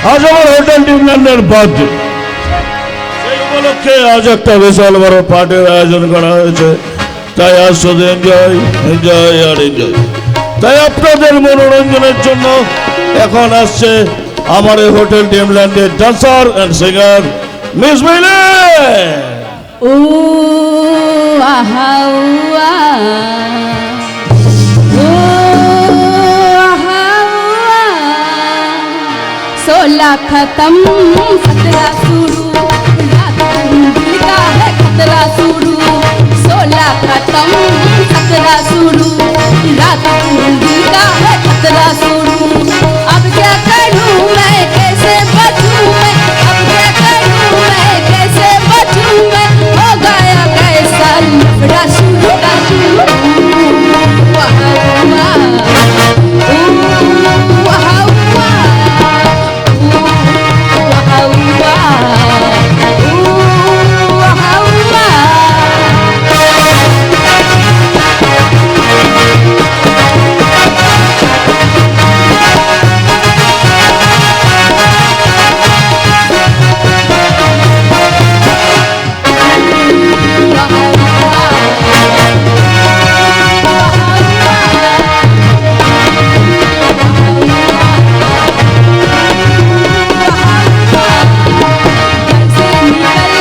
আজ আমার hotel ড্রিমল্যান্ডের birthday. সেই উপলক্ষে আজ একটা বিশাল বড় পার্টির আয়োজন করা হয়েছে। তাই আজ শুধু এনজয় এনজয় আর এনজয়। তাই আপনাদের মনোরঞ্জনের জন্য এখন আসছে আমার এই হোটেল ড্রিমল্যান্ডের ডান্সার এন্ড সিঙ্গার মিস মিলে। ও আহা ও আহা सोलह खत्म 17 शुरू रात दिल का है खतरा शुरू 16 खत्म 17 शुरू रात दिल का है खतरा शुरू अब क्या करूं मैं कैसे बचूं मैं अब क्या करूं मैं कैसे बचूं मैं हो गया कैसा लफड़ा शुरू का शुरू वाह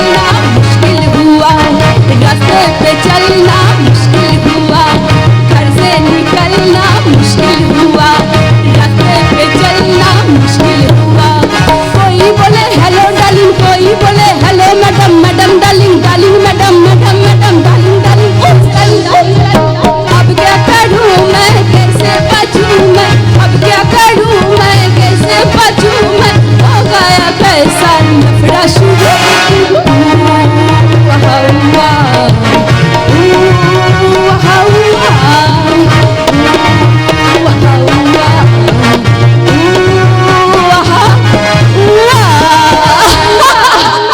वाह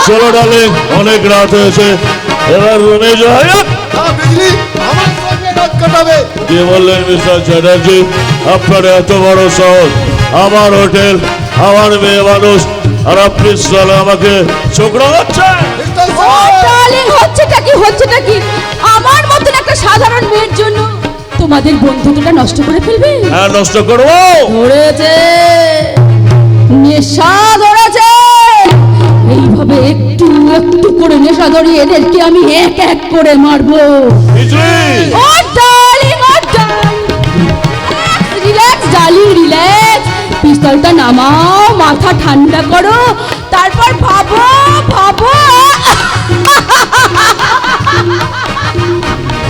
চলো ডার্লিং, অনেক রাত হয়েছে, এবার রুমে যাই। কি বললেন মিস্টার চ্যাটার্জি? আপনার এত বড় শহর, আমার হোটেল, আমার মেয়ে মানুষ, আর আপনি সালে আমাকে ছোকরা হচ্ছেন? হচ্ছেটা কি আমার মতন একটা সাধারণ মেয়ের জন্য তোমাদের বন্ধুত্বটা নষ্ট করে ফেলবে? হ্যাঁ, নষ্ট করবো। ধরেছে, নেশা ধরেছে। এইভাবে একটু একটু করে নেশা ধরিয়ে এদেরকে আমি এক এক করে মারবো। ও ডার্লিং, রিল্যাক্স ডার্লিং, রিল্যাক্স। পিস্তলটা নামাও, মাথা ঠান্ডা করো, তারপর ভাবো ভাবো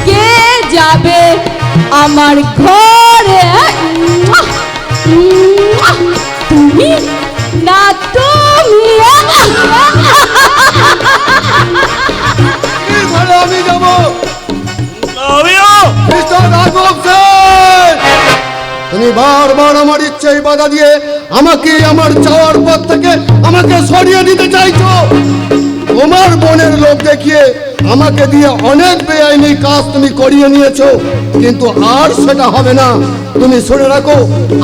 কে যাবে আমার ঘরে। তুমি না তুমি? আমি যাবো। তুমি বারবার আমার ইচ্ছায় বাধা দিয়ে আমাকে আমার চাওয়ার পথ থেকে আমাকে সরিয়ে দিতে চাইছো। তোমার বোনের লোক দেখিয়ে আমাকে দিয়ে অনেক বেআইনি কাজ তুমি করিয়ে নিয়েছো, কিন্তু আর সেটা হবে না। তুমি শুনে রাখো,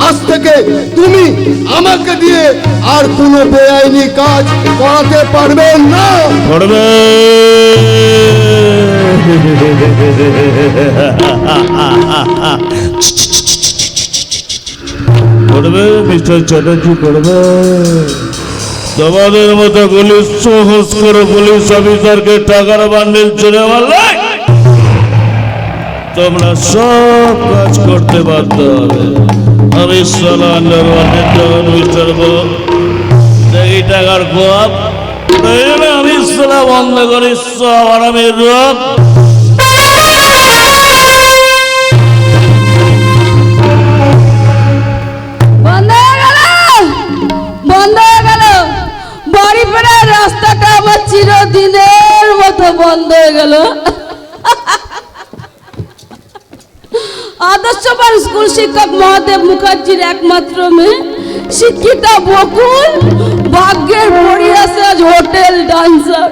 আজ থেকে তুমি আমাকে দিয়ে আর কোনো বেআইনি কাজ করাতে পারবে না। করবে করবে মিস্টার চ্যাটার্জি, করবে। তোমাদের মতো পুলিশ সহজ করে পুলিশ অফিসারকে টাকার বান্ডিল চুরে মারলে তোমরা সব কাজ করতে বাধ্য হবে। আমি সালা আন্ডারওয়ার্ল্ডের মিস্টার বল এই টাকার কোয়াপ আমি সালা বন্ধ করি সব আরামের রূপ। রাস্তাটা আমার চিরদিনের মতো বন্ধ হয়ে গেল। আদর্শবান স্কুল শিক্ষক মহাদেব মুখার্জির একমাত্র মেয়ে শিক্ষিতা বকুল ভাগ্যের পরিহাসে আজ হোটেল ডান্সার,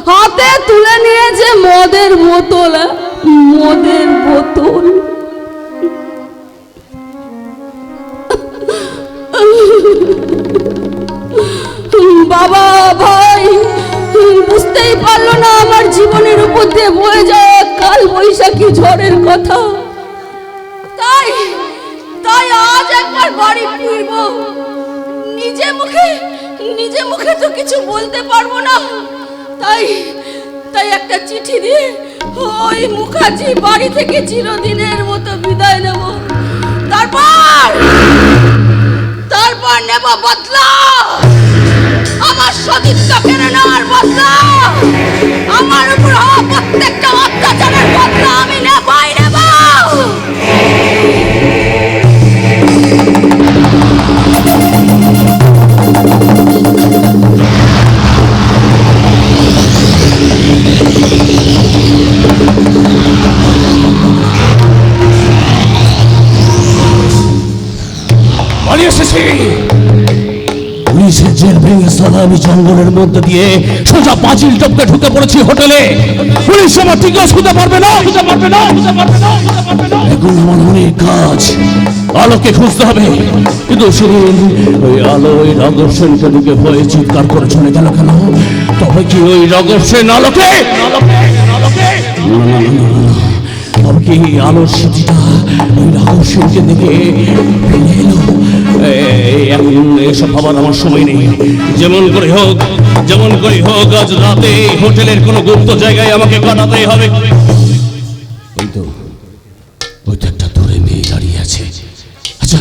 হাতে তুলে নিয়েছে মদের বোতল। মদের বোতল বাবা ভাই বুঝতেই পারলো না আমার জীবনের উপর দিয়ে বয়ে যাওয়া কাল বৈশাখী ঝড়ের কথা। তাই তাই আজ একবার বাড়ি ফিরবো। নিজে মুখে তো কিছু বলতে পারবো না, তাই তাই একটা চিঠি দিয়ে ওই মুখার্জি বাড়ি থেকে চিরদিনের মতো বিদায় নেব। তারপর নেব বদলা, আমার সতীত্ব কেড়ে নেওয়ার বদলা, আমার উপর হওয়া প্রত্যেকটা অত্যাচারের বদলা আমি নেবই নেব। পুলিশের জেল ভেঙে সালামি জঙ্গলের মধ্যে দিয়ে সোজা পাঁচিল টপকে ঢুকে পড়েছি হোটেলে। পুলিশ আমার টিকা শুতে পারবে না। এখন আমার অনেক কাজ, আলোকে খুঁজতে হবে। কিন্তু সেদিন ওই আলো ওই রগর সেনকে ঢুকে ভয়ে চিৎকার করে চলে গেল কেন? তবে কি ওই রগর সেন আলোকে তবে কি আলোর স্মৃতিটা ওই রগর সেনকে দিকে ফেলে এলো? এখন এসব ভাবার আমার সময় নেই। যেমন করে হোক আজ রাতে হোটেলের কোনো গুপ্ত জায়গায় আমাকে কাটাতেই হবে। ওই তো একটা দূরে মেয়ে দাঁড়িয়ে আছে। আচ্ছা,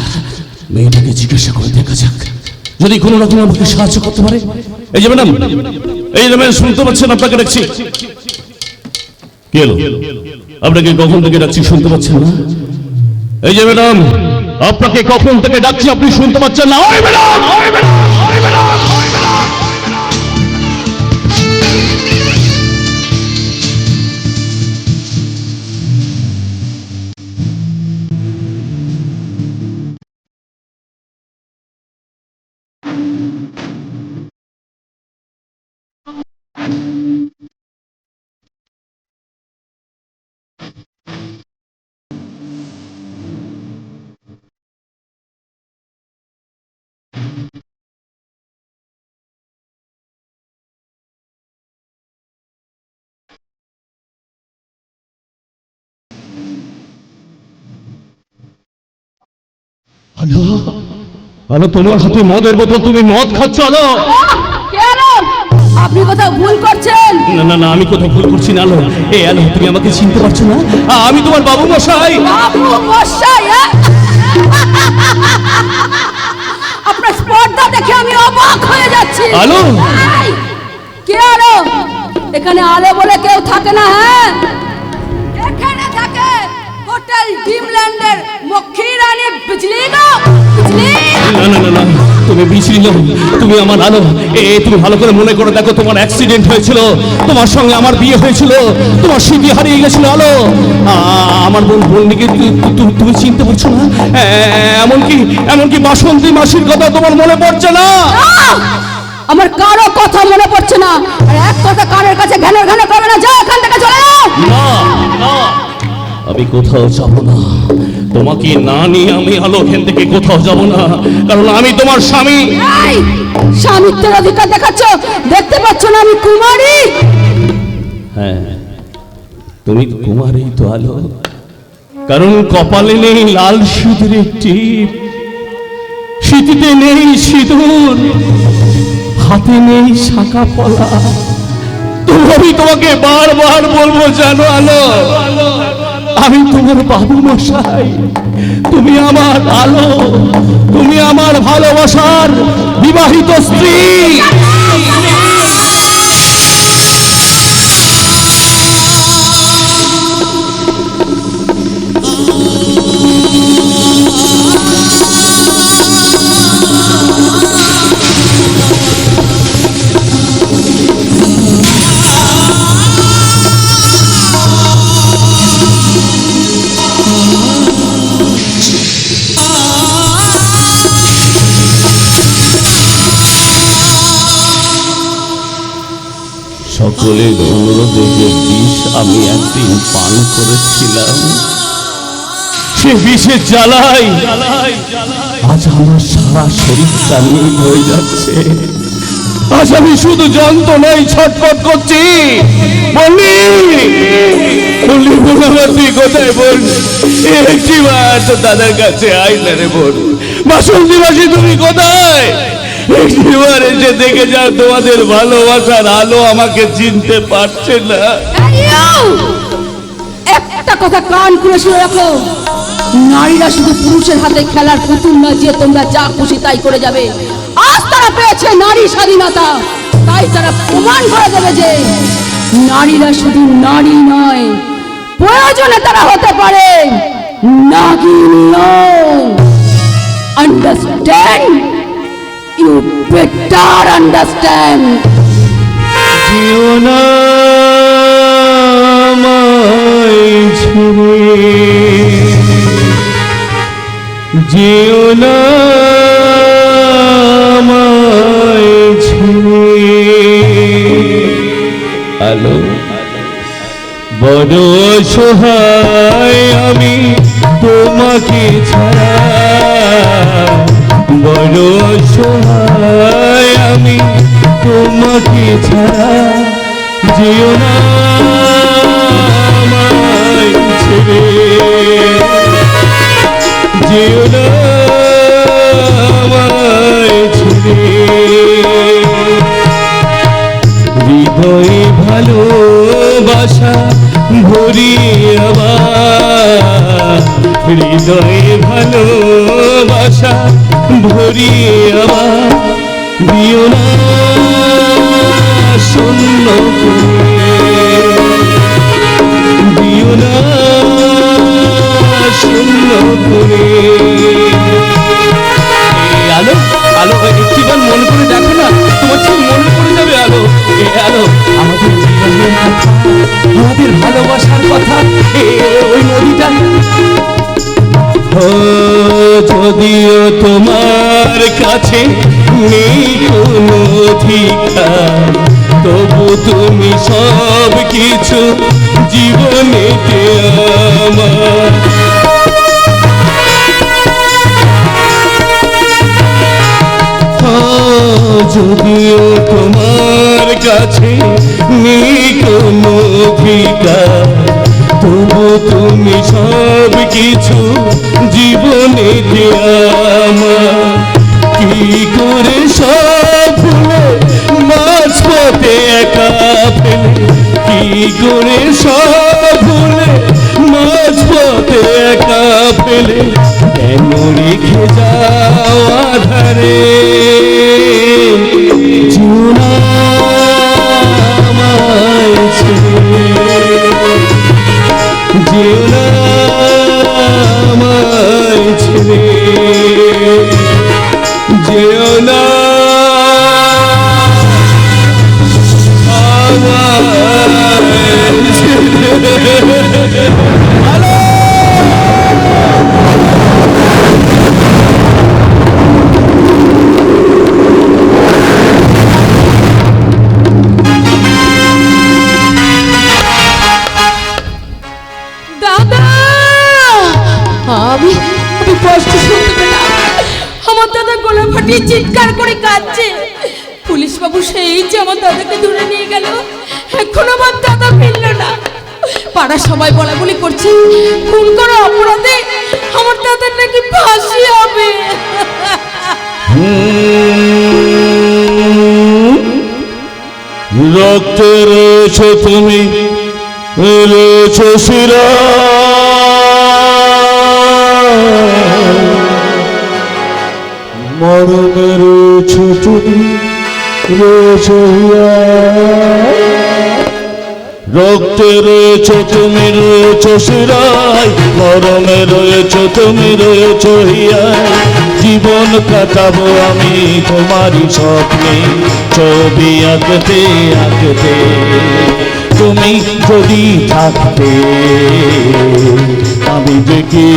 মেয়েটাকে জিজ্ঞাসা করে দেখা যাক, যদি কোনো রকম আমাকে সাহায্য করতে পারে। এই যে ম্যাডাম, শুনতে পাচ্ছেন? আপনাকে ডাকছি। কি হলো? আপনাকে কখন থেকে ডাকছি, শুনতে পাচ্ছেন না? এই যে ম্যাডাম, আপনাকে কখন থেকে ডাকছি, আপনি শুনতে পাচ্ছেন না? ওই ম্যাডাম, আলো, তোমার হাতে মদের বোতল, তুমি মদ খাচ্ছ? আলো, আপনি কোথাও ভুল করছেন। না, আমি কোথাও ভুল করছি না। আলো, আলো, তুমি আমাকে চিনতে পারছো না? আমি তোমার বাবু মশাই। আপনার স্পর্ধা দেখে আমি অবাক হয়ে যাচ্ছি। আলো, কে আলো? এখানে আলো বলে কেউ থাকে না। হ্যাঁ, এখানে থাকে হোটেল ডিমল্যান্ডের মক্ষী রানী বিজলি গো। না, তুমি বিজলি নও, তুমি আমার আলো। তুমি ভালো করে মনে করে দেখো, তোমার অ্যাক্সিডেন্ট হয়েছিল, তোমার সঙ্গে আমার বিয়ে হয়েছিল, তোমার স্মৃতি হারিয়ে গেছিল। আলো, আমার বোনকে তুমি চিনতে পারছো না? এমনকি বাসন্তী মাসির কথা তোমার মনে পড়ছে না? আমার কারো কথা মনে পড়ছে না। আর এক কথা কানের কাছে ঘ্যানের করবে না। যাও এখান থেকে, চলে যাও। না, আমি কোথাও যাব না। তোমাকে না নিয়ে আমি আলো এখান থেকে কোথাও যাব না, কারণ আমি তোমার স্বামী। স্বামিত্বের অধিকার দেখাচ্ছ? দেখতে পাচ্ছ না আমি কুমারী? হ্যাঁ, তুমি কুমারী তো আলো, কারণ কপালে নেই লাল সিঁদুরের টিপ, স্মৃতিতে নেই সিঁদুর, হাতে নেই শাঁখা পলা। আমি তোমাকে বারবার বলবো, জানো আলো, আমি তোমার বাবু মশাই, তুমি আমার আলো, তুমি আমার ভালোবাসার বিবাহিত স্ত্রী। সকলের অনুরোধে যে বিষ আমি একদিন পান করেছিলাম, সে বিষের জ্বালায় আজ আমার সারা শরীরটা নীল হয়ে যাচ্ছে। আজ আমি শুধু যন্ত্রণাই ছটফট করছি। বললি বললি বলবার তুই কোথায় বল? একটিবার তো দাদার কাছে আইলে রে বল। বাসন্তী মাসি তুমি কোথায়? একটিবার এসে দেখে যাও তোমাদের ভালোবাসার আলো আমাকে চিনতে পারছে না। একটা কথা কান খুলে শুনে রাখো, নারীরা শুধু পুরুষের হাতে খেলার পুতুল নয় যে তোমরা যা খুশি তাই করে যাবে। আজ তারা পেয়েছে নারী স্বাধীনতা, তাই তারা প্রমাণ করে দেবে যে নারীরা শুধু নারী নয়, প্রয়োজনে তারা হতে পারে নাগিনীও। আন্ডারস্ট্যান্ড? You better understand. যেও না আমায় ছেড়ে, যেও না আমায় ছেড়ে। আলো বড় অসহায় আমি তোমাকে ছাড়া, বড় অসহায় আমি তোমাকে ছাড়া। যেও না আমায় ছেড়ে, যেও না আমায় ছেড়ে। হৃদয়ে ভালোবাসা ভরিয়ে আবার, হৃদয়ে ভালোবাসা ভরিয়ে আবার। দিও না শূন্য করে, দিও না শূন্য করে। আলো আলো একটিবার মন করে দেখো না, তোমার ঠিক মনে পড়ে যাবে। আলো আলো আমাদের জীবনের কথা, আমাদের ভালোবাসার কথা, ওই নদীটা। যদিও তোমার কাছে নেই কোনো অধিকার, তবু তুমি সব কিছু জীবনেতে আমার। যদিও তোমার কাছে নেই কোনো অধিকার, তবু তুমি সব কিছু জীবনেতে আমার। কি করে সব ভুলে মাঝপথে একা ফেলে, কি করে সব ভুলে মাঝপথে একা ফেলে, কেন রেখে যাও আধারে। যেও না আমায় ছেড়ে, যেও না আমায় ছেড়ে, যেও না আমায় ছেড়ে। দাদা, আমি কষ্ট শুনতে পেলাম। আমার দাদা গলা ফাটিয়ে চিৎকার করে কাঁদছে। পুলিশ বাবু সেই যে আমার দাদাকে ধরে নিয়ে গেল, এখন আমার দাদা ফিরল না। পাড়ার সবাই বলা বলি করছে খুন করা অপরাধে আমার দাদার নাকি ফাঁসি হবে। রক্তে রয়েছো তুমি, রয়েছো শিরা, মরণে রয়েছো তুমি, রয়েছো হিয়া। রক্তে রয়েছো তুমি, রয়েছো শিরায়, মরণে রয়েছো তুমি, রয়েছো হিয়ায়। জীবন কাটাবো আমি তোমারই স্বপ্নে, ছবি আঁকতে আঁকতে। তুমি যদি থাকতে আমি যে কি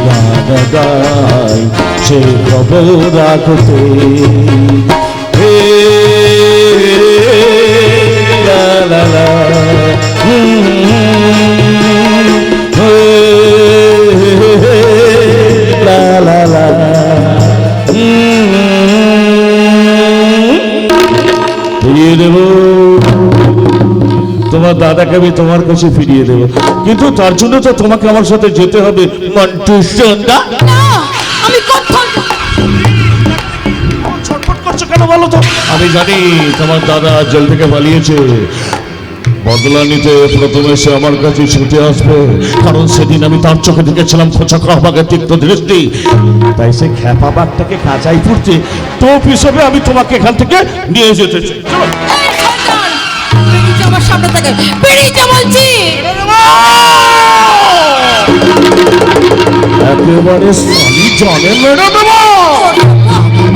গান গাই, সে খবর রাখতে। হে লা লা লা, লা লা লা। ফিরিয়ে দেব, তোমার দাদাকে আমি তোমার কাছে ফিরিয়ে দেব, কিন্তু তার জন্য তো তোমাকে আমার সাথে যেতে হবে মন্টু সোনা। না, আমি কোথাও ছটফট করছো কেন বলো তো? আমি জানি তোমার দাদা জেল থেকে পালিয়েছে, বদলা নিতে প্রথমে সে আমার কাছে ছুটে আসবে, কারণ সেদিন আমি তার চোখে দেখেছিলাম খোঁচা খাওয়াকে তীক্ষ্ণ দৃষ্টি, তাই সে খ্যাপা বাঘটাকে কাঁচাই ফুটছে টোপ হিসেবে আমি তোমাকে এখান থেকে নিয়ে যেতে চাই। চলো। এই শয়তান, বেরিয়ে যা আমার সামনে থেকে, বেরিয়ে যা বলছি। একেবারে সালি জানে মেরে দেবো।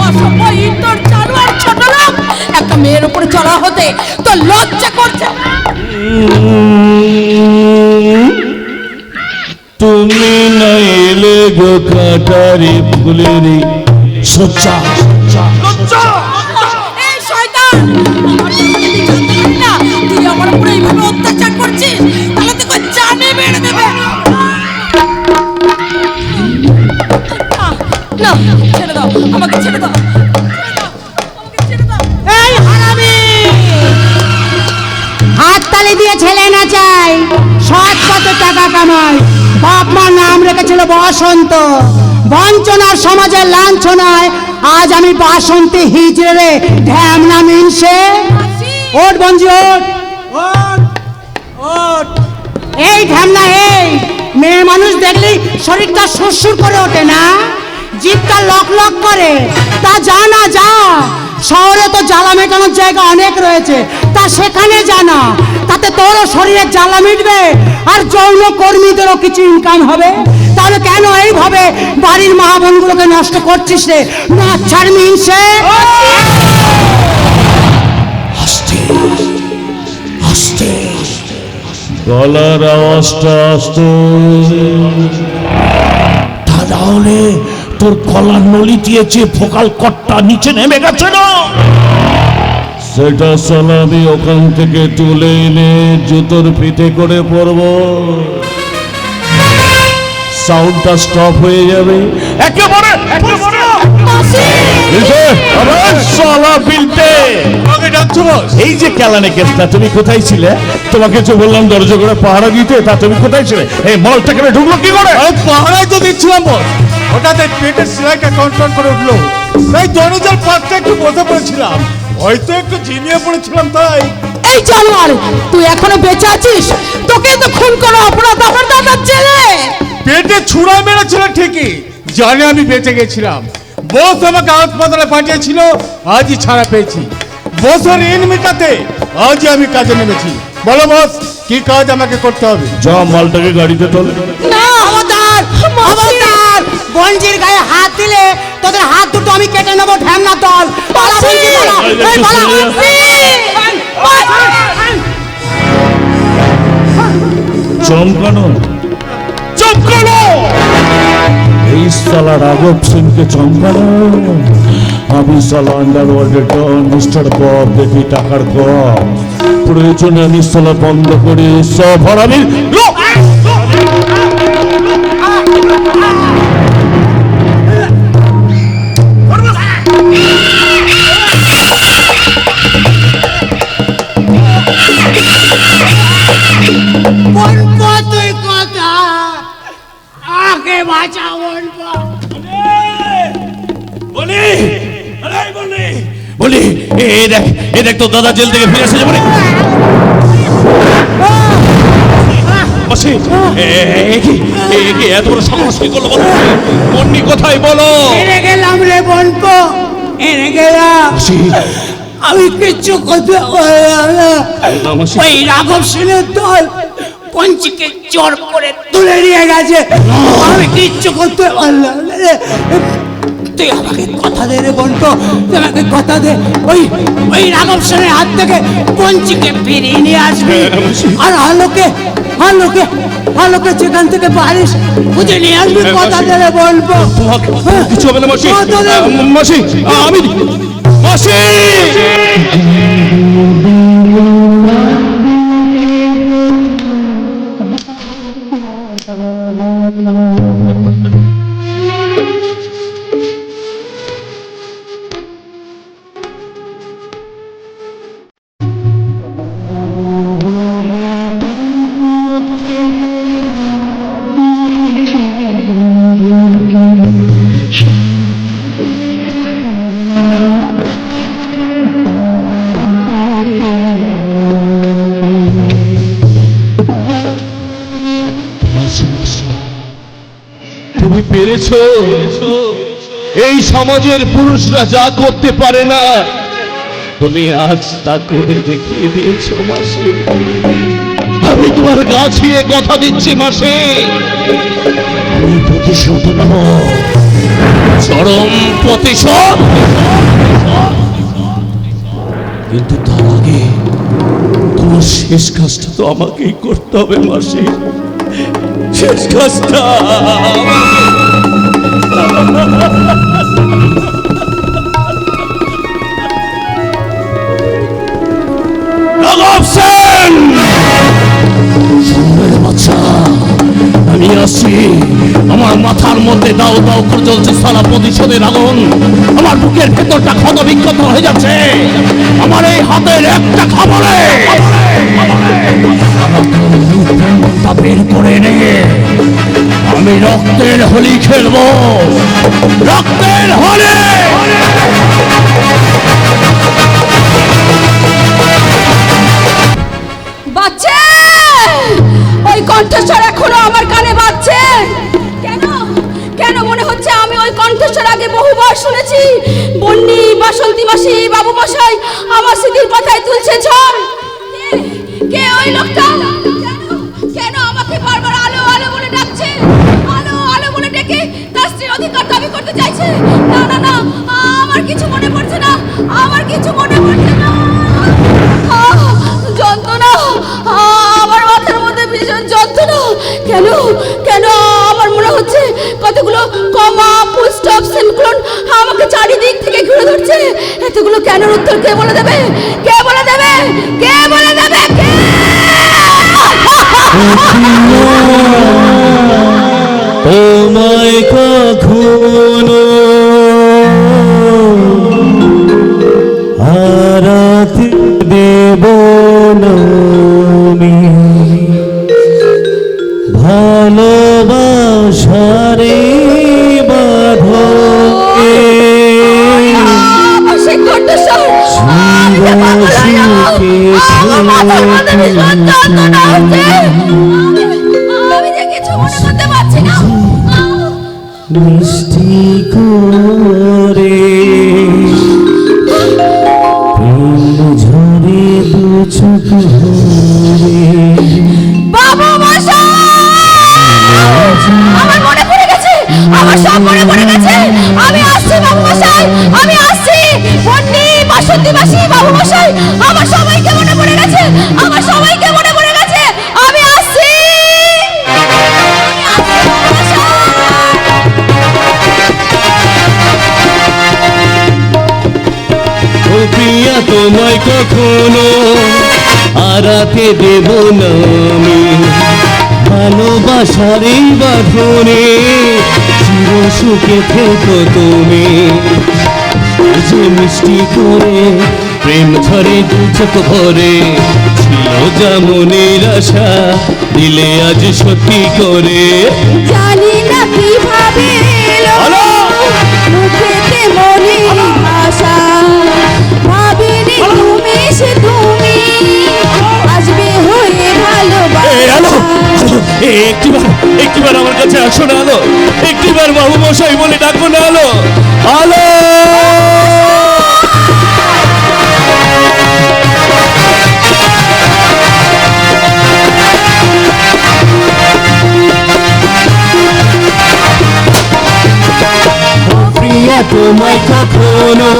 অসভ্য ইতর জানোয়ার ছোট লোক, একটা মেয়ের উপরে চড়া হতে তো লজ্জা করছে না? তুমি না এলে গো কাটারি ফুলেরি সচ্চা এই শয়তান, আমার জন্মকে তুই জানতে পারি না, তুই আমার উপরে এইভাবে অত্যাচার করছিস, তাহলে তোকে জানে মেরে দেবে। না, ছেড়ে দাও, আমাকে ছেড়ে দাও, আমাকে ছেড়ে দাও। এই হারামি, হাততালি দিয়ে ছেলে না চাই, সৎ পথে টাকা কামায়, বাপ মা নাম রেখেছিল বসন্ত, বঞ্চনার সমাজের লাঞ্ছনায় আজ আমি বাসন্তী হিজড়ে ঢ্যামনা মিনসে। ওঠ বঞ্জি, ওঠ ওঠ ওঠ। এই ঢ্যামনা, এই মেয়ে মানুষ দেখলি শরীরটা সুরসুর করে ওঠে না, জিভটা লক লক করে, তা যা না যা, শহরে তো জ্বালা মেটানোর জায়গা অনেক রয়েছে, তা সেখানে জানা, তাতে তোরও শরীরের জ্বালা মিটবে আর যৌন কর্মীদেরও কিছু ইনকাম হবে। তাহলে কেন এইভাবে বাড়ির মা বোনগুলোকে নষ্ট করছিস রে? না ছাড় মিনসে। আস্তে আস্তে গলার আওয়াজটা আস্তে, তা তাহলে তোর গলার নলি দিয়েছে ফোকাল কটটা নিচে নেমে গেছে না, সেটা সালামি ওখান থেকে তুলে এনে জুতোর পিঠে করে পরবো, সাউন্ডটা স্টপ হয়ে যাবে একেবারে। এই যে কেলানে কেসটা, তুমি কোথায় ছিলে? তোমাকে যে বললাম দরজা করে পাহারা দিতে, তা তুমি কোথায় ছিলে? এই মলটা কেন ঢুকলো কি করে? পাহারাই তো দিচ্ছিলাম বস, হঠাৎ এই পেটের সেলাইটা কন্ট্রোল করে উঠলো, তাই দরজার পাশটা একটু বসে পড়েছিলাম, হয়তো একটু ঝিমিয়ে পড়েছিলাম তাই। এই জানোয়ার, তুই এখনো বেঁচে আছিস? তোকে তো খুন করা অপরাধ আমার দাদার জেলে। পেটে ছুরা মেরেছিল ঠিকই, জানে আমি বেঁচে গেছিলাম, বস আমাকে হাসপাতালে পাঠিয়েছিল, আজই ছাড়া পেয়েছি, বসের ঋণ মেটাতে আজই আমি কাজে নেমেছি। বলো বস, কি কাজ আমাকে করতে হবে? যা মালটাকে গাড়িতে তোল। না খবরদার, খবরদার, বঞ্জির গায়ে হাত দিলে তোদের হাত দুটো আমি কেটে নেবো। ঢ্যামনা দল, পালা বঞ্জি, পালা, এই পালা। চমকানো চমকানো, এই সালা রাঘব সিংকে চমকানো। আমি সালা আন্ডারওয়ার্ল্ডের ডন মিস্টার বব, দেখি টাকার কম, প্রয়োজনে আমি সালা বন্ধ করি সব হারামির লোক। বলবো তুই কথা, আগে বাঁচা বলবো। বলি বলি, এ দেখ তোর দাদা জেল থেকে ফিরে এসেছে বলে। বসে এত বড় সাহস কি করলো বলো? মন্ডি কোথায় বলো? এনে গেলাম রে বলবো, এনে গেলাম। আমি কিচ্ছু করতে পারলাম না। ওই রাঘব সেনের দল পঞ্চিকে জোর করে তুলে নিয়ে গেছে, আমি কিচ্ছু করতে পারলাম না রে। তুই আমাকে কথা দে রে বলতো, তুই আমাকে কথা দে, ওই রাঘব সেনের হাত থেকে পঞ্চিকে ফিরিয়ে নিয়ে আসবি, আর আলোকে যেখান থেকে পারিস খুঁজে নিয়ে আসবি। কথা দে রে বলবো। কিছু হবে না মাসি, মাসি আমি মাসি। পেরেছো? এই সমাজের পুরুষরা যা করতে পারে না তুমি আজ তা করে দেখিয়ে দিয়েছো মাসি। আমি তোমার গা ছুঁয়ে কথা দিচ্ছি মাসি, আমি প্রতিশোধ নেব, চরম প্রতিশোধ। কিন্তু তার আগে তোমার শেষ কাজটা তো আমাকেই করতে হবে মাসি, শেষ কাজটা রাঘব সেন, সুন্দরের বাচ্চা, আমি আসছি। আমার মাথার মধ্যে দাও দাও করে জ্বলছে সারা প্রতিশোধের আগুন। আমার বুকের ভেতরটা ক্ষত বিক্ষত হয়ে যাচ্ছে। আমার এই হাতের একটা খবরে তা বের করে নিয়ে আমি রক্তের হোলি খেলবো, রক্তের হোলি। বাচ্চা, ওই কণ্ঠস্বর এখনো আমার কানে বাজছে। কেন কেন মনে হচ্ছে আমি ওই কণ্ঠস্বর আগে বহুবার শুনেছি? বন্নি, বাসন্তী মাসি, বাবু মশাই আমার স্মৃতির কথায় তুলছে ঝড়। কে ওই লোকটা? কেন আমাকে বারবার আলো আলো বলে ডাকছে? আলো আলো বলে ডেকে তার স্ত্রীর অধিকার দাবি করতে চাইছে। না না না, আমার কিছু মনে পড়ছে না, আমার কিছু মনে পড়ছে না। যন্ত্রণা, আমার মাথার মধ্যে ভীষণ যন্ত্রণা। কেন কেন আমার মনে হচ্ছে কতগুলো কমা, ফুল স্টপ, সেমিকোলন আমাকে চারিদিক থেকে ঘিরে ধরছে। এতগুলো কেন উত্তর কে বলে দেবে? কে বলে দেবে? কে বলে দেবে? কে? তোমায় কখনো হারাতে দেব না আমি, ভালোবাসারে বাঁধনে আমার সেই কণ্ঠস্বর, আমি যে পাগল হয়ে যাবো। আমার মাথার মধ্যে ভীষণ যন্ত্রণা হচ্ছে। আমি যে কিছু মনে করতে পারছি না। মিষ্টি করে প্রেম ঝরে দু চোখ ভরে। বাবু মশাই, আমার মনে পড়ে গেছে, আমার সব মনে পড়ে গেছে। আমি আসছি বাবু মশাই, আমি আসছি। বন্নি, বাসন্তী মাসি, বাবু মশাই আমার সবাইকে মনে পড়ে গেছে, আমার সবাইকে মনে পড়ে গেছে। আমি আসছি, বাবু মশাই। ও প্রিয়া তোমায় কখনো হারাতে দেব না আমি, ভালোবাসারে বাঁধনে চির সুখে থেকো তুমি। যে মিষ্টি করে প্রেম ঝরে দু চোখ ভরে, ছিল যা মনের আশা দিলে আজ সত্যি করে। জানি না কিভাবে এলো মুখেতে মনের ভাষা, ভাবিনি তুমি সে তুমি আসবে হয়ে ভালোবাসা। একটিবার আমার কাছে আসো না আলো, একটিবার বাবু মশাই বলে ডাকো না আলো, আলো। প্রিয়া তোমায় কখনো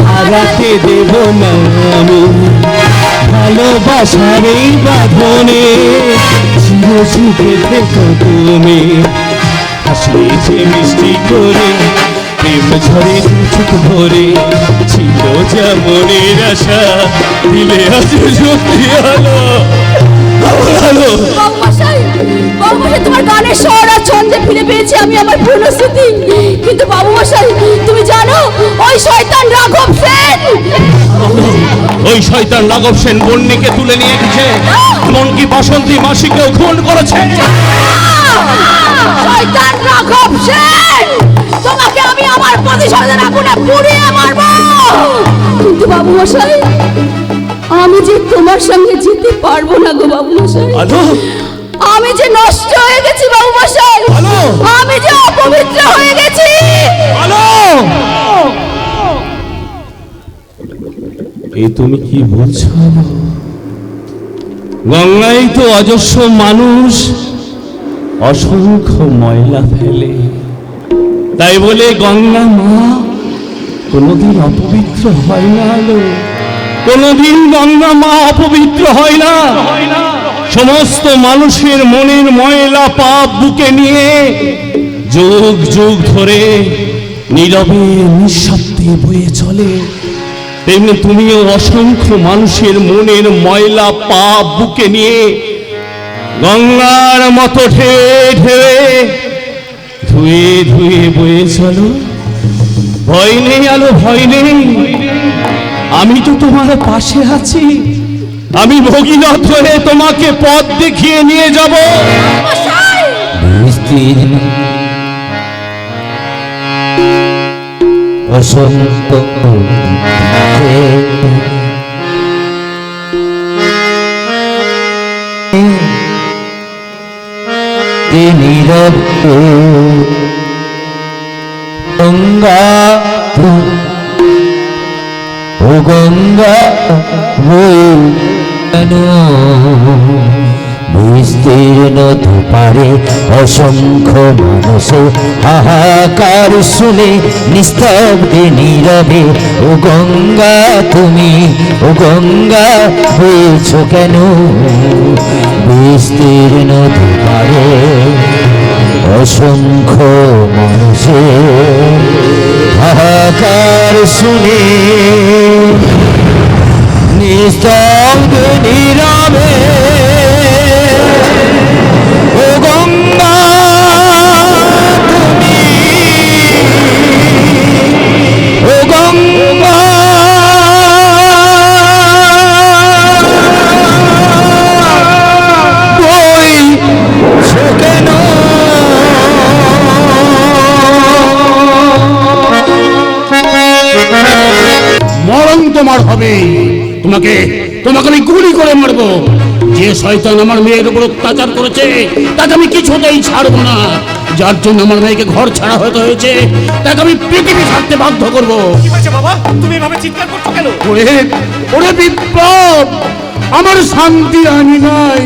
হারাতে দেব না আমি, ভালোবাসারে বাঁধনে চির সুখে থেকো তুমি। হাসলে যে মিষ্টি করে প্রেম ঝরে দু চোখ ভরে, ছিল যা মনের আশা দিলে আজ সত্যি আলো, আলো। বাবু মশাই, তোমার গানের স্বর আর ছন্দে ফিরে পেয়েছি আমি আমার পুরনো স্মৃতি। কিন্তু বাবু মশাই, তুমি জানো ওই শয়তান রাঘব সেন, ওই শয়তান রাঘব সেন বন্নিকে তুলে নিয়ে গেছে, এমনকি বাসন্তী মাসিকেও খুন করেছে। শয়তান রাঘব সেন, তোমাকে আমি আমার প্রতিশোধের আগুনে পুড়িয়ে মারবো। কিন্তু বাবু মশাই, আমি যে তোমার সঙ্গে যেতে পারবো না গো বাবু মশাই। আলো, আমি যে নষ্ট হয়ে গেছি বাবু মশাই, আমি যে অপবিত্র হয়ে গেছি। এই তুমি কি বলছো? গঙ্গায় তো অজস্র মানুষ অসংখ্য ময়লা ফেলে, তাই বলে গঙ্গা মা কোনোদিন অপবিত্র হয় না। কোনোদিন গঙ্গা মা অপবিত্র হয় না। সমস্ত মানুষের মনের ময়লা পাপ বুকে নিয়ে যুগ যুগ ধরে নীরবে নিঃশব্দে বয়ে চলে, তেমনি তুমিও অসংখ্য মানুষের মনের ময়লা পাপ বুকে নিয়ে গঙ্গার মতো ঢেয়ে ঢেয়ে ধুয়ে ধুয়ে বয়ে চলো। ভয় নেই আলো, ভয় নেই, আমি তো তোমার পাশে আছি। আমি ভগীরথ হয়ে তোমাকে পথ দেখিয়ে নিয়ে যাব। বসন্ত নীরব গঙ্গা ও গঙ্গা বিস্তীর্ণ দুপারে অসংখ্য মানুষে হাহাকার শুনে নিস্তব্ধে নীরবে ও গঙ্গা তুমি, ও গঙ্গা হয়েছ কেন? বিস্তীর্ণ দুপারে অসংখ্য মানুষে হাহাকার শুনে নিস্তব্ধ নীরবে ও গঙ্গা তুমি, ও গঙ্গা বইছ কেন? মরণ তোমার হবে। তোমাকে তোমাকে আমি গুলি করে মারবো। যে শয়তান আমার মেয়ের উপর অত্যাচার করেছে তাকে আমি কিছুতেই ছাড়বো না। যার জন্য আমার মেয়েকে ঘর ছাড়া হতে হয়েছে তাকে আমি পৃথিবী ছাড়তে বাধ্য করবো। বাবা তুমি এভাবে চিৎকার করছো কেন? ওরে বিপ্লব, আমার শান্তি আনি নাই,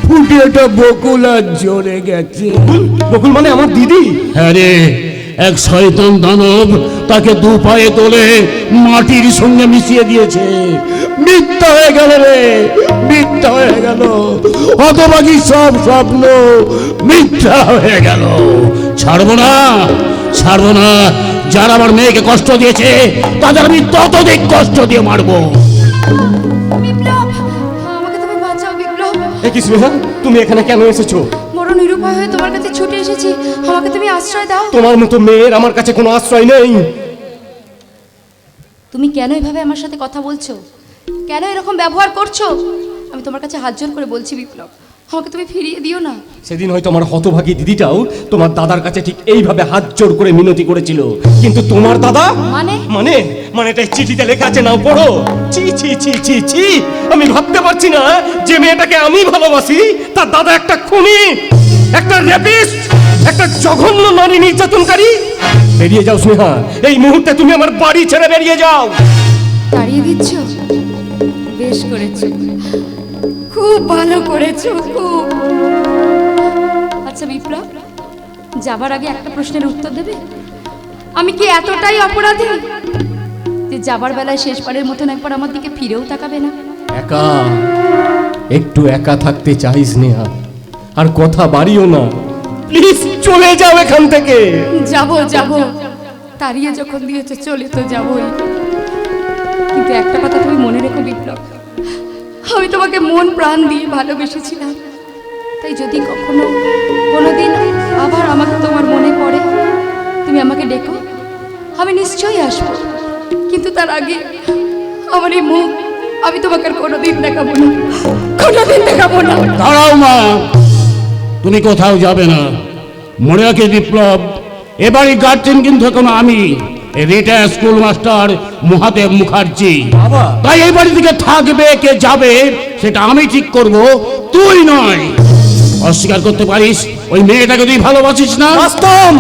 ফুটেটা বকুল আর জ্বরে গেছে। বকুল মানে আমার দিদি? হ্যাঁ রে, এক শয়তান দানব তাকে দু পায়ে তোলে মাটির সঙ্গে মিশিয়ে দিয়েছে। মিথ্যা হয়ে গেল রে, মিথ্যা হয়ে গেল। হতভাগী সব স্বপ্ন মিথ্যা হয়ে গেল। ছাড়বো না, ছাড়বো না। যারা আমার মেয়েকে কষ্ট দিয়েছে তাদের আমি ততোধিক কষ্ট দিয়ে মারবো। বিপ্লব, আমাকে তুমি বাঁচাও বিপ্লব। এ কি স্নেহা, তুমি এখানে কেন এসেছো? বড় নিরুপায় হয়ে তোমার কাছে ছুটে এসেছি, আমাকে তুমি আশ্রয় দাও। তোমার মতো মেয়ের আমার কাছে কোনো আশ্রয় নেই। তুমি কেন এভাবে আমার সাথে কথা বলছো? কেন এরকম ব্যবহার করছো? আমি তোমার কাছে হাত জোর করে বলছি বিপ্লব, আমাকে তুমি ফিরিয়ে দিও না। সেদিন হয়তো আমার হতভাগী দিদিটাও তোমার দাদার কাছে ঠিক এইভাবে হাত জোর করে মিনতি করেছিল, কিন্তু তোমার দাদা মানে মানে মানে এটা চিঠিতে লেখা আছে, নাও পড়ো। ছি ছি ছি ছি ছি, আমি ভাবতে পারছি না যে মেয়েটাকে আমি ভালোবাসি তার দাদা একটা খুনি, একটা রেপিস্ট, একটা জঘন্য নারী নির্যাতনকারী। বেরিয়ে যাও স্নেহা, এই মুহূর্তে তুমি আমার বাড়ি ছেড়ে বেরিয়ে যাও। তাড়িয়ে দিচ্ছ? বেশ করেছো, খুব ভালো করেছো, খুব। আচ্ছা বিপ্লব, যাবার আগে একটা প্রশ্নের উত্তর দেবে। আমি কি এতটাই অপরাধী যে যাবার বেলায় শেষবারের মতন একবার আমার দিকে ফিরেও তাকাবে না? একা, একটু একা থাকতে চাই স্নেহা, আর কথা বাড়িও না। প্লিজ চলে যাও এখান থেকে। যাব যাব, তাড়িয়ে যখন দিয়েছো চলে তো যাবই। কিন্তু একটা কথা তুমি মনে রেখো বিপ্লব, আমি তোমাকে মন প্রাণ দিয়ে ভালোবেসেছিলাম। তাই যদি কখনো কোনোদিন আবার আমাকে তোমার মনে পড়ে, তুমি আমাকে ডেকো, আমি নিশ্চয়ই আসবো। কিন্তু তার আগে আমার এই মুখ আমি তোমাকে আর কোনোদিন দেখাবো না, কোনোদিন দেখাবো না। দাঁড়াও মা, তুমি কোথাও যাবে না। মনে রাখে বিপ্লব, এবারই গার্জেন কিন্তু এখন আমি, retired school master Mahadev Mukherjee. বাবা। তাই এই বাড়ি থেকে থাকবে কে যাবে সেটা আমি ঠিক করব, তুই নয়। অস্বীকার করতে পারিস ওই মেয়েটাকে তুই ভালোবাসিস না? বাস্তব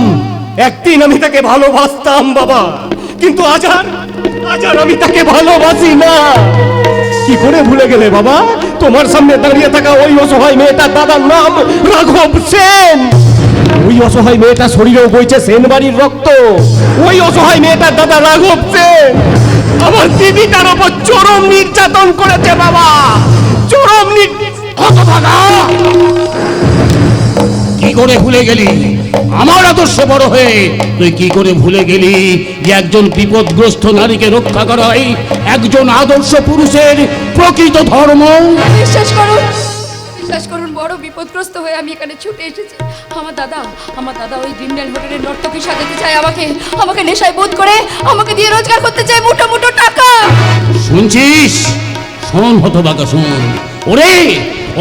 একদিন আমি তাকে ভালোবাসতাম বাবা, কিন্তু আজ আর আমি তাকে ভালোবাসি না। কি করে ভুলে গেলে বাবা? তোমার সামনে দাঁড়িয়ে থাকা ওই অসহায় মেয়েটার দাদার নাম রাঘব সেন। ওই অসহায় মেয়েটার শরীরেও বইছে সেন বাড়ির রক্ত। ওই অসহায় মেয়েটার দাদা রাঘব সেন আমার দিদিটার ওপর চরম নির্যাতন করেছে বাবা, চরম হতভাগা! কি করে ভুলে গেলি? আমার আদর্শ বড় হয়ে তুই কি করে ভুলে গেলি যে একজন বিপদগ্রস্ত নারীকে রক্ষা করাই একজন আদর্শ পুরুষের প্রকৃত ধর্ম? বিশ্বাস করুন বড় বিপদগ্রস্ত হয়ে আমি এখানে ছুটে এসেছি। আমার দাদা ওই ড্রিমল্যান্ড হোটেলের নর্তকী সাজাতে চায়, আমাকে নেশায় বোধ করে আমাকে দিয়ে রোজগার করতে চায় মোটা মোটা টাকা। শুনছিস? শোন হতভাগা, শোন। ওরে,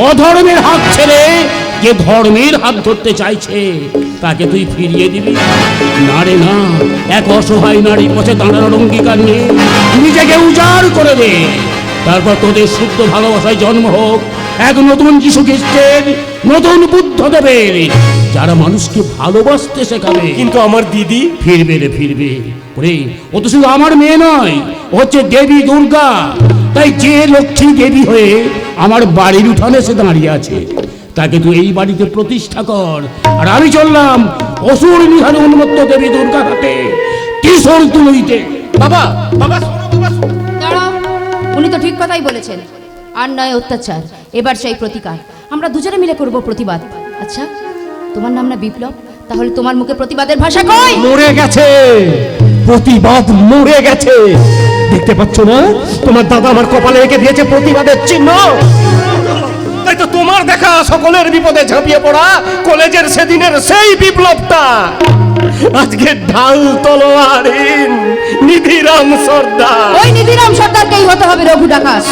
অধর্মের হাত ছেড়ে যে ধর্মের হাত ধরতে চাইছে তাকে তুই ফিরিয়ে দিবি না রে না। এক অসহায় নারী পথে দাঁড়ানোর অঙ্গীকার নিয়ে নিজেকে উজাড় করে দে। তারপর তোদের শুদ্ধ ভালোবাসায় জন্ম হোক এক নতুন যীশু খ্রিস্টের, নতুন বুদ্ধদেবের, যারা মানুষকে ভালোবাসতে শেখাবে। কিন্তু আমার দিদি ফিরবে রে, ফিরবে। ওরে, ও তো শুধু আমার মেয়ে নয়, ও হচ্ছে দেবী দুর্গা। তাই যে লক্ষ্মী দেবী হয়ে আমার বাড়ির উঠানে এসে দাঁড়িয়ে আছে তাকে তুই এই বাড়িতে প্রতিষ্ঠা কর। আর আমি চললাম অসুর নিধানে উন্মত্ত দেবী দুর্গা হাতে কিশোর তুলইতে। বাবা বাবা শোনো, বাবা শোনো। দাঁড়াও, উনি তো ঠিক কথাই বলেছেন। আর নয় অত্যাচার, এবার সেই প্রতিকার। আমরা দুজনে মিলে করব প্রতিবাদ। আচ্ছা, তোমার নাম না বিপ্লব, তাহলে তোমার মুখে প্রতিবাদের ভাষা কই? মরে গেছে, প্রতিবাদ মরে গেছে। দেখতে পাচ্ছ না, তোমার দাদা আমার কপালে এঁকে দিয়েছে প্রতিবাদের চিহ্ন। তাই তো তোমার দেখা সকলের বিপদে ঝাঁপিয়ে পড়া কলেজের সেদিনের সেই বিপ্লবটা আজকে ঢাল তলোয়ারহীন নিধিরাম সর্দার। ওই নিধিরাম সর্দারকেই হতে হবে রঘু ডাকাত।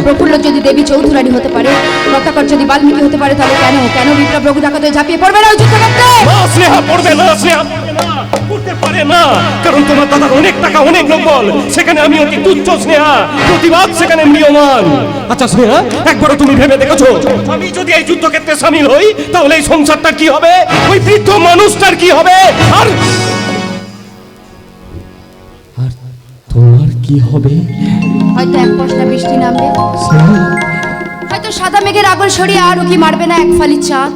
প্রফুল্ল যদি দেবী চৌধুরানী হতে পারে, রত্নাকর যদি বাল্মীকি হতে পারে, তাহলে কেন বিপ্লব রঘু ডাকাত হয়ে ঝাঁপিয়ে পড়বে না ওই যুদ্ধক্ষেত্রে? না স্নেহা, পড়বে না, স্নেহা পড়বে না, পড়তে পারে না। কারণ তোমার দাদার অনেক টাকা, অনেক নম্বর, সেখানে আমি অতি তুচ্ছ স্নেহা। প্রতিবাদ সেখানে ম্রিয়মান। আচ্ছা স্নেহা, একবারও তুমি ভেবে দেখেছো আমি যদি এই যুদ্ধক্ষেত্রে সামিল হই তাহলে এই সংসারটা কি হবে, ওই বৃদ্ধ মানুষটার কি হবে, আর তোমার কি হবে? হয়তো এক পশলা বৃষ্টি নামবে, হয়তো সাদা মেঘের আগল সরিয়ে আর কি মারবে না এক ফালি চাঁদ।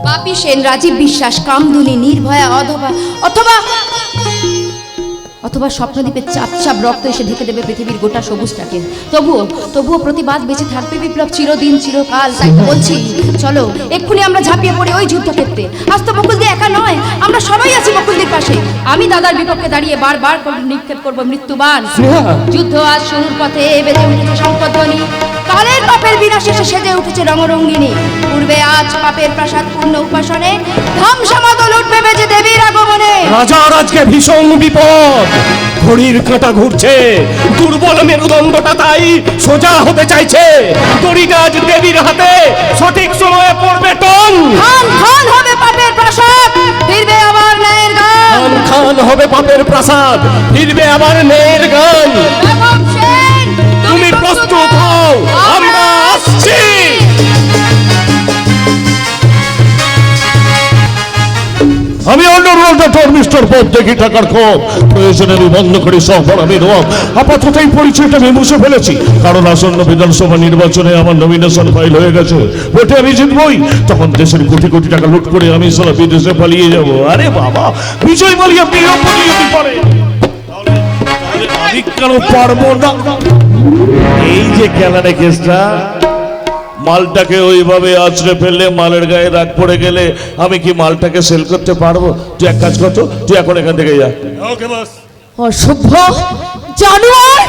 বাপি সেন, রাজীব বিশ্বাস, কামদুনি, নির্ভয়া, অথবা স্বপ্নদ্বীপের চাপ চাপ রক্ত এসে ঢেকে দেবে পৃথিবীর গোটা সবুজটাকে। তবুও প্রতিবাদ বেঁচে থাকবে বিপ্লব চিরদিন চিরকাল। তাই তো বলছি, চলো এক্ষুনি আমরা ঝাঁপিয়ে পড়ি ওই যুদ্ধক্ষেত্রে। আজ তো বকুলদি একা নয়, আমরা সবাই আছি বকুলদির পাশে। আমি দাদার বিপক্ষে দাঁড়িয়ে বারবার নিক্ষেপ করবো মৃত্যুবান। যুদ্ধ আজ শুরুর পথে বেজে উঠেছে শঙ্খধ্বনি, কালের পাপের বিনাশে সেজে উঠেছে রঙরঙ্গিনী। পূর্বে আজ পাপের প্রাসাদ পূর্ণ উপাসনে ধ্বংসমাদল উঠবে বেজে দেবীর আগমনে। রাজার আজকে ভীষণ বিপদ, ঘড়ির কাঁটা ঘুরছে, দুর্বল মেরুদণ্ডটা তাই সোজা হতে চাইছে। দড়িটা আজ দেবীর হাতে, সঠিক সময়ে পড়বে টন। খান খান হবে পাপের প্রাসাদ, ফিরবে আবার ন্যায়ের গান। খান খান হবে পাপের প্রাসাদ, ফিরবে আবার ন্যায়ের গান। রাঘব সেন, তুমি প্রস্তুত হও, আমরা আসছি। আমি অনুরোধ মিস্টার পদ দেখি টাকার ক্ষোভ প্রয়োজনে আমি বন্ধ করি সব আমি রব। আপাতত এই পরিচয়টা আমি মুছে ফেলেছি, কারণ আসন্ন বিধানসভা নির্বাচনে আমার নমিনেশন ফাইল হয়ে গেছে। ভোটে আমি জিতবই, তখন দেশের কোটি কোটি টাকা লুট করে আমি সারা বিদেশে পালিয়ে যাব। আরে বাবা, বিজয় বলিয়া প্রিয় প্রতিযোগী পারে, আমি কেন পারবো না? এই যে খেলাটা কেসটা, মালটাকে ওইভাবে আছড়ে ফেললে মালের গায়ে দাগ পড়ে গেলে আমি কি মালটাকে সেল করতে পারবো? তুই এক কাজ করতো, তুই এখন এখান থেকে যা। ওকে বস। অসভ্য জানোয়ার!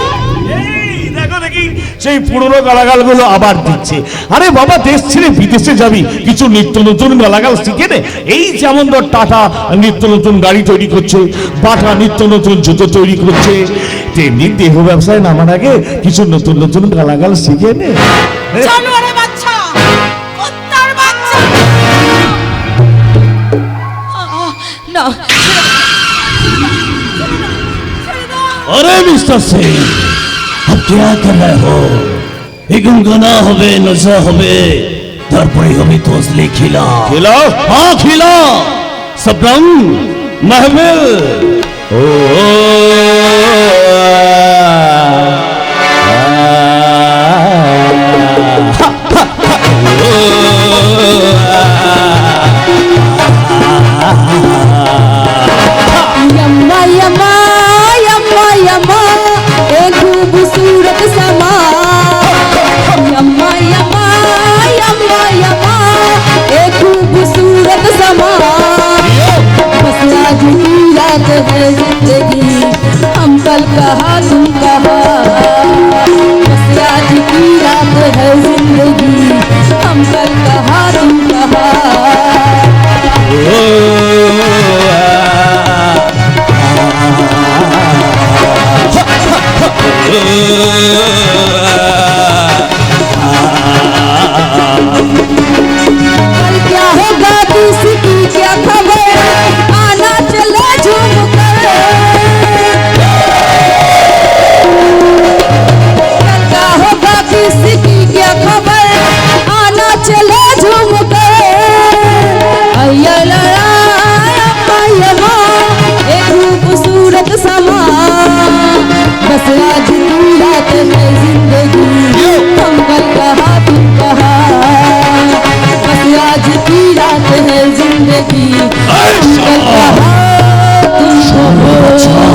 দেখো দেখি সেই পুরনো গালাগালগুলো আবার দিচ্ছে। আরে বাবা, দেশ ছেড়ে বিদেশে যাবি, কিছু নিত্য নতুন গালাগাল শিখে নে। এই যেমন ধর টাটা নিত্য নতুন গাড়ি তৈরি করছে, বাটা নিত্য নতুন জুতো তৈরি করছে, তেমনি দেহ ব্যবসায় নামার আগে কিছু নতুন নতুন গালাগাল শিখে নে। জানোয়ারের বাচ্চা, কুত্তার বাচ্চা। না, अरे मिस्टर सिंह, अब क्या कर रहे हो? ये गुनगुना होबे, नशा होबे, তারপরে আমি তসলি খিলা खिला हाँ खिला सबरंग महफिल ओ यम्मा यम्मा यम्मा यम्मा एक खूबसूरत समा यम्मा यम्मा यम्मा यम्मा एक खूबसूरत समा बस आज की रात है जिंदगी हम कल कहा तुम कहा बस आज की रात है जिंदगी हम कल कहा तुम कहा कल क्या होगा किसकी क्या खबर आना चले झूम कर कल क्या होगा किसकी क्या खबर आना चले झूम कर अय्या लड़ा एक खूबसूरत समा बस आज की रात है जिंदगी हम कल कहा तुम कहा बस आज की रात है जिंदगी हम कल कहा तुम कहा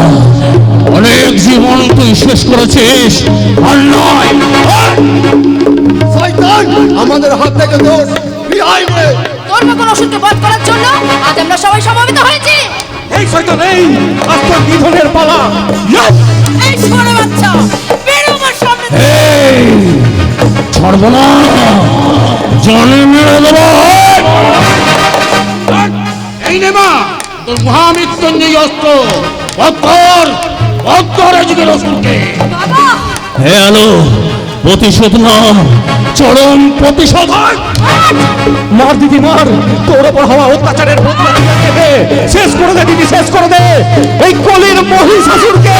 অনেক জীবন তুই শেষ করেছিস আর নয় শয়তান আমাদের হাত থেকে দোষ বিহাই করে তোর মতন ওষুধকে বধ করার জন্য আজ আমরা সবাই সমবেত হয়েছি এই শয়তান এই আজ তোর নিধনের পালা এই ছোট বাচ্চা বেরো আমার সামনে থেকে। এই ছাড়ব না জানে মেরে দেব এই নে মা তোর মহামৃত্যুঞ্জয় অস্ত্র অত্তর আজকের অসুরকে বাবা হে আলো প্রতিশোধ না চরম প্রতিশোধ মার দিদি মার তোর ওপর হওয়া অত্যাচারের বদলা নিয়ে নে। শেষ করে দে দিদি শেষ করে দে এই কলির মহিষাসুরকে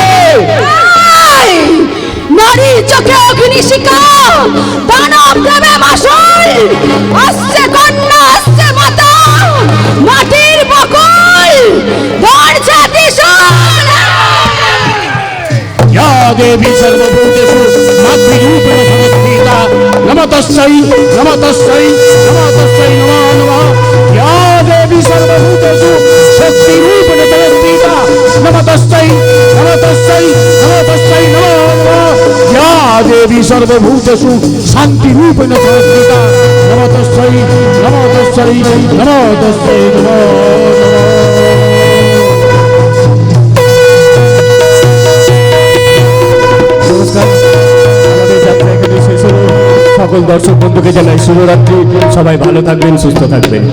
নারী চোখে অগ্নি শিখা দানব দেবে মাসুল আসছে কন্যা আসছে মাতা মাটির বকুল ধরছে ত্রিশূল या देवी सर्वभूतेषु मातृरूपेण संस्थिता नमस्तस्यै नमस्तस्यै नमस्तस्यै नमो नमः या देवी सर्वभूतेषु शक्तिरूपेण संस्थिता नमस्तस्यै नमस्तस्यै नमस्तस्यै नमो नमः या देवी सर्वभूतेषु शान्तिरूपेण संस्थिता नमस्तस्यै नमस्तस्यै नमस्तस्यै नमो नमः নমস্কার আমাদের যাত্রা এখানে শেষ হলো সকল দর্শক বন্ধুকে জানাই শুভরাত্রি সবাই ভালো থাকবেন সুস্থ থাকবেন